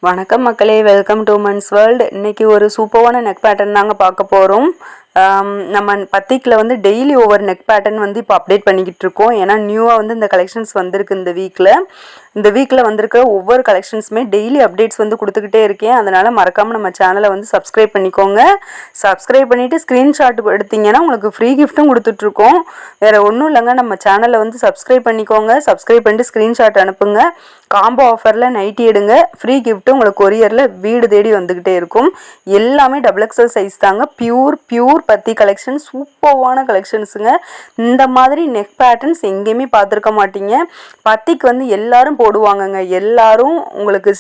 வணக்கம் மக்களே, welcome to months world. இன்றைக்கி ஒரு சூப்பரான நெக் பேட்டர்ன் தாங்க பார்க்க போகிறோம். நம்ம பத்திக்கில் வந்து டெய்லி ஒவ்வொரு நெக் பேட்டர்ன் வந்து இப்போ அப்டேட் பண்ணிக்கிட்டு இருக்கோம். ஏன்னா நியூவாக வந்து இந்த கலெக்ஷன்ஸ் வந்திருக்கு. இந்த வீக்கில் வந்திருக்கிற ஒவ்வொரு கலெக்ஷன்ஸுமே டெய்லி அப்டேட்ஸ் வந்து கொடுத்துக்கிட்டே இருக்கேன். அதனால் மறக்காமல் நம்ம சேனலை வந்து சப்ஸ்கிரைப் பண்ணிக்கோங்க. சப்ஸ்கிரைப் பண்ணிவிட்டு ஸ்க்ரீன்ஷாட் எடுத்திங்கன்னா உங்களுக்கு ஃப்ரீ கிஃப்ட்டும் கொடுத்துட்ருக்கோம். வேறு ஒன்றும் இல்லைங்க, நம்ம சேனலை வந்து சப்ஸ்கிரைப் பண்ணிக்கோங்க. சப்ஸ்கிரைப் பண்ணிட்டு ஸ்க்ரீன்ஷாட் அனுப்புங்க. காம்போ ஆஃபரில் நைட்டி எடுங்க, ஃப்ரீ கிஃப்ட்டு உங்களுக்கு கொரியரில் வீடு தேடி வந்துக்கிட்டே இருக்கும். எல்லாமே XXL சைஸ் தாங்க. பியூர் பத்தி கலெக்ஷன், சூப்பர்வான கலெக்ஷன்ஸுங்க. இந்த மாதிரி நெக் பேட்டர்ன்ஸ் எங்கேயுமே பார்த்துருக்க மாட்டீங்க. பத்திக்கு வந்து எல்லாரும் போடுவாங்கங்க. எல்லாரும் உங்களுக்கு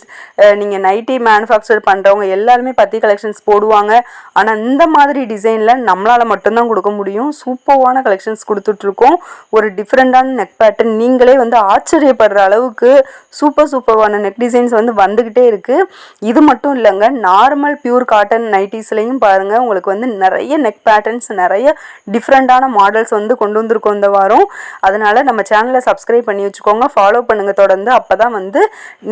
நீங்கள் நைட்டி மேனுஃபேக்சர் பண்ணுறவங்க எல்லாருமே பத்தி கலெக்ஷன்ஸ் போடுவாங்க. ஆனால் இந்த மாதிரி டிசைனில் நம்மளால் மட்டும்தான் கொடுக்க முடியும். சூப்பர்வான கலெக்ஷன்ஸ் கொடுத்துட்ருக்கோம். ஒரு டிஃப்ரெண்ட்டான நெக் பேட்டர்ன், நீங்களே வந்து ஆச்சரியப்படுற அளவுக்கு சூப்பர்வான நெக் டிசைன்ஸ் வந்து வந்துக்கிட்டே இருக்குது. இது மட்டும் இல்லைங்க, நார்மல் பியூர் காட்டன் நைட்டிஸ்லையும் பாருங்கள், உங்களுக்கு வந்து நிறைய நெக் பேட்டர்ன்ஸ், நிறைய டிஃப்ரெண்ட்டான மாடல்ஸ் வந்து கொண்டு வந்திருக்கோம் இந்த வாரம். அதனால் நம்ம சேனலை சப்ஸ்கிரைப் பண்ணி வச்சுக்கோங்க, ஃபாலோ பண்ணுங்கள் தொடர்ந்து. அப்போ தான் வந்து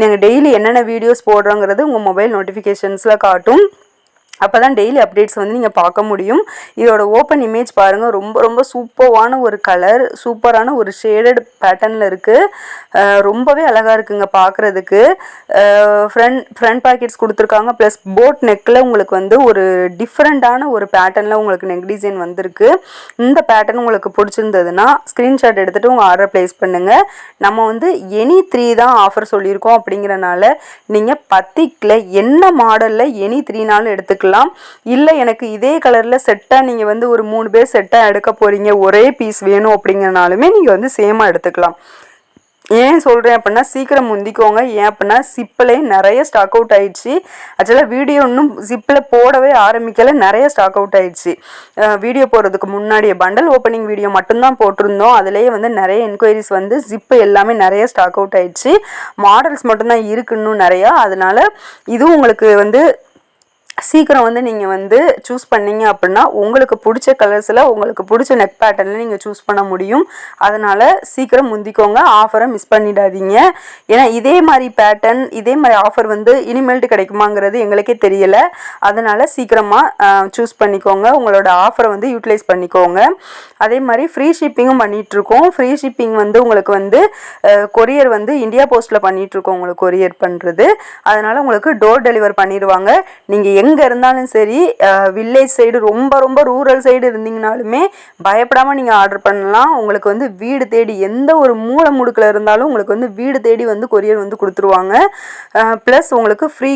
நீங்கள் டெய்லி என்னென்ன வீடியோஸ் போடுறோங்கிறது உங்கள் மொபைல் நோட்டிஃபிகேஷன்ஸில் காட்டும். அப்போ தான் டெய்லி அப்டேட்ஸ் வந்து நீங்கள் பார்க்க முடியும். இதோட ஓப்பன் இமேஜ் பாருங்கள், ரொம்ப சூப்பரான ஒரு கலர், சூப்பரான ஒரு ஷேடட் பேட்டர்னில் இருக்குது. ரொம்பவே அழகாக இருக்குங்க பார்க்குறதுக்கு. ஃப்ரண்ட் பாக்கெட்ஸ் கொடுத்துருக்காங்க. ப்ளஸ் போட் நெக்கில் உங்களுக்கு வந்து ஒரு டிஃப்ரெண்ட்டான ஒரு பேட்டர்னில் உங்களுக்கு நெக் டிசைன் வந்திருக்கு. இந்த பேட்டர்ன் உங்களுக்கு பிடிச்சிருந்ததுன்னா ஸ்க்ரீன்ஷாட் எடுத்துகிட்டு உங்கள் ஆர்டர் ப்ளேஸ் பண்ணுங்கள். நம்ம வந்து எனி 3 தான் ஆஃபர் சொல்லியிருக்கோம். அப்படிங்கிறனால நீங்கள் பத்திக்கில் என்ன மாடலில் எனி 3நாலும் எடுத்துக்கலாம். இல்லை எனக்கு இதே கலரில் செட்டாக நீங்கள் வந்து ஒரு 3 பேர் செட்டாக எடுக்க போகிறீங்க, ஒரே பீஸ் வேணும் அப்படிங்கிறனாலுமே நீங்கள் வந்து சேமாக எடுத்துக்கலாம். ஏன் சொல்கிறேன் அப்படின்னா, சீக்கிரம் முந்திக்கோங்க. ஏன் அப்படின்னா சிப்பிலே நிறைய ஸ்டாக் அவுட் ஆயிடுச்சு. ஆக்சுவலாக வீடியோ இன்னும் சிப்பில் போடவே ஆரம்பிக்கலை, நிறைய ஸ்டாக் அவுட் ஆயிடுச்சு. வீடியோ போடுறதுக்கு முன்னாடியே பண்டல் ஓப்பனிங் வீடியோ மட்டும்தான் போட்டிருந்தோம். அதுலேயே வந்து நிறைய என்கொயரிஸ் வந்து ஜிப்பு எல்லாமே நிறைய ஸ்டாக் அவுட் ஆயிடுச்சு. மாடல்ஸ் மட்டும்தான் இருக்கு இன்னும் நிறையா. அதனால் இதுவும் உங்களுக்கு வந்து சீக்கிரம் வந்து நீங்கள் வந்து சூஸ் பண்ணிங்க அப்படின்னா உங்களுக்கு பிடிச்ச கலர்ஸில் உங்களுக்கு பிடிச்ச நெக் பேட்டர்னில் நீங்கள் சூஸ் பண்ண முடியும். அதனால் சீக்கிரம் முந்திக்கோங்க, ஆஃபரை மிஸ் பண்ணிடாதீங்க. ஏன்னா இதே மாதிரி பேட்டர்ன், இதே மாதிரி ஆஃபர் வந்து இனிமேல்ட்டு கிடைக்குமாங்கிறது எங்களுக்கே தெரியலை. அதனால் சீக்கிரமாக சூஸ் பண்ணிக்கோங்க, உங்களோட ஆஃபரை வந்து யூட்டிலைஸ் பண்ணிக்கோங்க. அதே மாதிரி ஃப்ரீ ஷிப்பிங்கும் பண்ணிகிட்ருக்கோம். ஃப்ரீ ஷிப்பிங் வந்து உங்களுக்கு வந்து கொரியர் வந்து இந்தியா போஸ்ட்டில் பண்ணிகிட்ருக்கோம். உங்களுக்கு கொரியர் பண்ணுறது, அதனால் உங்களுக்கு டோர் டெலிவர் பண்ணிடுவாங்க. நீங்கள் எங்கே இருந்தாலும் சரி, வில்லேஜ் சைடு, ரொம்ப ரூரல் சைடு இருந்தீங்கனாலுமே பயப்படாமல் நீங்கள் ஆர்டர் பண்ணலாம். உங்களுக்கு வந்து வீடு தேடி, எந்த ஒரு மூலை முடுக்கில் இருந்தாலும் உங்களுக்கு வந்து வீடு தேடி வந்து கொரியர் வந்து கொடுத்துருவாங்க. ப்ளஸ் உங்களுக்கு ஃப்ரீ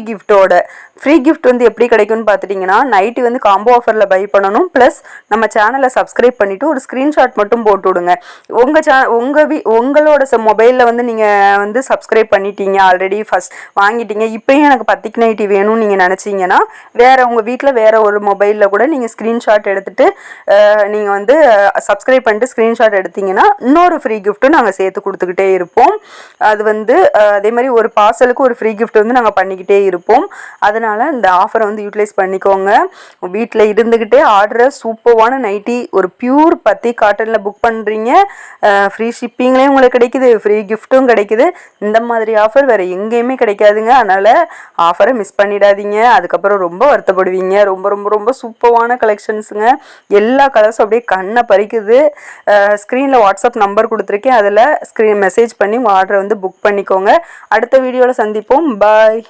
கிஃப்ட் வந்து எப்படி கிடைக்கும்னு பார்த்துட்டிங்கன்னா, நைட்டு வந்து காம்போ ஆஃபரில் பை பண்ணணும். ப்ளஸ் நம்ம சேனலை சப்ஸ்கிரைப் பண்ணிவிட்டு ஒரு ஸ்க்ரீன்ஷாட் மட்டும் போட்டு விடுங்க. உங்களோட மொபைலில் வந்து நீங்கள் வந்து சப்ஸ்கிரைப் பண்ணிட்டீங்க, ஆல்ரெடி ஃபஸ்ட் வாங்கிட்டீங்க, இப்போயும் எனக்கு பத்திக்கு நைட்டி வேணும்னு நீங்கள் நினச்சிங்கன்னா வேறு உங்கள் வீட்டில் வேறு ஒரு மொபைலில் கூட நீங்கள் ஸ்க்ரீன்ஷாட் எடுத்துகிட்டு நீங்கள் வந்து சப்ஸ்கிரைப் பண்ணிட்டு ஸ்க்ரீன்ஷாட் எடுத்திங்கன்னா இன்னொரு ஃப்ரீ கிஃப்ட்டும் நாங்கள் சேர்த்து கொடுத்துக்கிட்டே இருப்போம். அது வந்து அதே மாதிரி ஒரு பார்சலுக்கு ஒரு ஃப்ரீ கிஃப்ட் வந்து நாங்கள் பண்ணிக்கிட்டே இருப்போம். அதனால் இந்த ஆஃபரை வந்து யூட்டிலைஸ் பண்ணிக்கோங்க. வீட்டில் இருந்துக்கிட்டே ஆர்டரை சூப்பரான நைட்டி ஒரு பியூர் பத்தி காட்டனில் புக் பண்ணுறீங்க, ஃப்ரீ ஷிப்பிங்லேயும் உங்களுக்கு கிடைக்குது, ஃப்ரீ கிஃப்ட்டும் கிடைக்குது. இந்த மாதிரி ஆஃபர் வேறு எங்கேயுமே கிடைக்காதுங்க. அதனால் ஆஃபரை மிஸ் பண்ணிடாதீங்க. அதுக்கப்புறம் ரொம்ப வருத்தப்படுவீங்க. ரொம்ப சூப்பரான கலெக்ஷன்ஸுங்க. எல்லா கலர்ஸும் அப்படியே கண்ணை பறிக்குது. ஸ்க்ரீனில் வாட்ஸ்அப் நம்பர் கொடுத்துருக்கேன், அதில் மெசேஜ் பண்ணி உங்கள் ஆர்டரை வந்து புக் பண்ணிக்கோங்க. அடுத்த வீடியோவில் சந்திப்போம். பாய்.